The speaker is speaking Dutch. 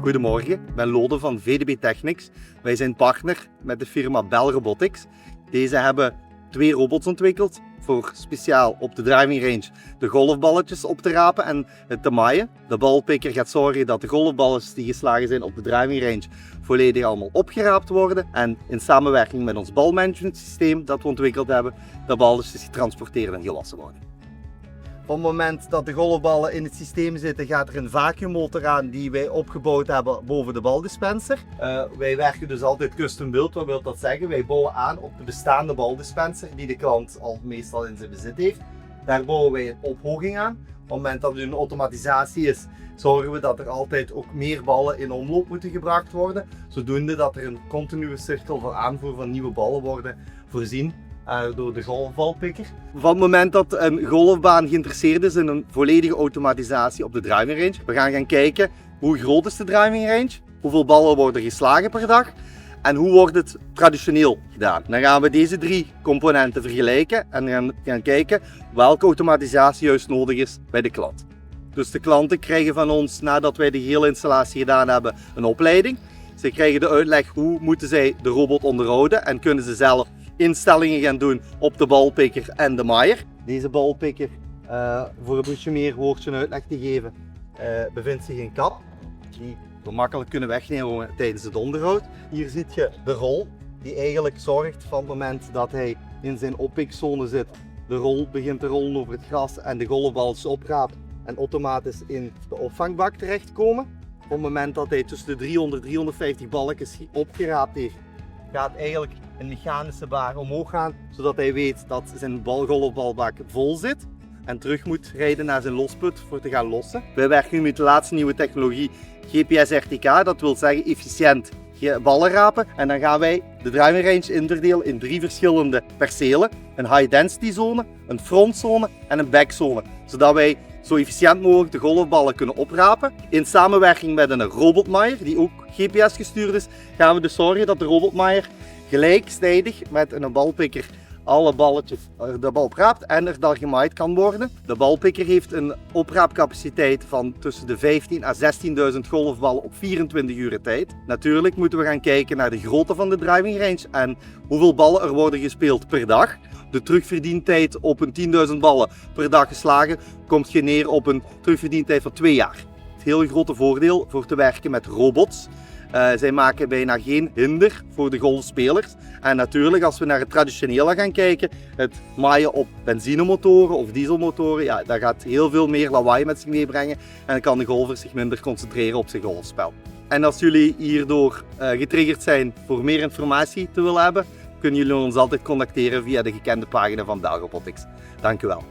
Goedemorgen, ik ben Lode van VDB Technics. Wij zijn partner met de firma Bell Robotics. Deze hebben 2 robots ontwikkeld voor speciaal op de driving range de golfballetjes op te rapen en het te maaien. De balpikker gaat zorgen dat de golfballetjes die geslagen zijn op de driving range volledig allemaal opgeraapt worden. En in samenwerking met ons balmanagement systeem dat we ontwikkeld hebben, de balletjes getransporteerd en gewassen worden. Op het moment dat de golfballen in het systeem zitten, gaat er een vacuümmotor aan die wij opgebouwd hebben boven de baldispenser. Wij werken dus altijd custom build. Wat wil dat zeggen? Wij bouwen aan op de bestaande baldispenser die de klant al meestal in zijn bezit heeft. Daar bouwen wij een ophoging aan. Op het moment dat er een automatisatie is, zorgen we dat er altijd ook meer ballen in omloop moeten gebracht worden. Zodoende dat er een continue cirkel van aanvoer van nieuwe ballen worden voorzien door de golfbalpikker. Van het moment dat een golfbaan geïnteresseerd is in een volledige automatisatie op de driving range, we gaan kijken hoe groot is de driving range, hoeveel ballen worden geslagen per dag en hoe wordt het traditioneel gedaan. Dan gaan we deze 3 componenten vergelijken en gaan kijken welke automatisatie juist nodig is bij de klant. Dus de klanten krijgen van ons, nadat wij de hele installatie gedaan hebben, een opleiding. Ze krijgen de uitleg hoe moeten zij de robot onderhouden en kunnen ze zelf instellingen gaan doen op de balpikker en de maaier. Deze balpikker, voor een beetje meer woordje uitleg te geven, bevindt zich in kap die we makkelijk kunnen wegnemen tijdens het onderhoud. Hier zie je de rol die eigenlijk zorgt van het moment dat hij in zijn oppikzone zit. De rol begint te rollen over het gras en de golfballetjes opraapt en automatisch in de opvangbak terechtkomen. Op het moment dat hij tussen de 300 en 350 balletjes opgeraapt heeft, gaat eigenlijk een mechanische baar omhoog gaan, zodat hij weet dat zijn golfbalbak vol zit en terug moet rijden naar zijn losput voor te gaan lossen. Wij werken nu met de laatste nieuwe technologie GPS-RTK, dat wil zeggen efficiënt ballen rapen. En dan gaan wij de driving range inderdelen in 3 verschillende percelen. Een high density zone, een frontzone en een backzone. Zodat wij zo efficiënt mogelijk de golfballen kunnen oprapen. In samenwerking met een robotmaaier die ook GPS gestuurd is, gaan we dus zorgen dat de robotmaaier gelijktijdig met een balpikker alle balletjes de bal opraapt en er dan gemaaid kan worden. De balpikker heeft een opraapcapaciteit van tussen de 15.000 à 16.000 golfballen op 24 uur tijd. Natuurlijk moeten we gaan kijken naar de grootte van de driving range en hoeveel ballen er worden gespeeld per dag. De terugverdientijd op een 10.000 ballen per dag geslagen komt neer op een terugverdientijd van 2 jaar. Het hele grote voordeel voor te werken met robots. Zij maken bijna geen hinder voor de golfspelers. En natuurlijk, als we naar het traditionele gaan kijken, het maaien op benzinemotoren of dieselmotoren, ja, dat gaat heel veel meer lawaai met zich meebrengen en dan kan de golfer zich minder concentreren op zijn golfspel. En als jullie hierdoor getriggerd zijn voor meer informatie te willen hebben, kunnen jullie ons altijd contacteren via de gekende pagina van Bell Robotics. Dank u wel.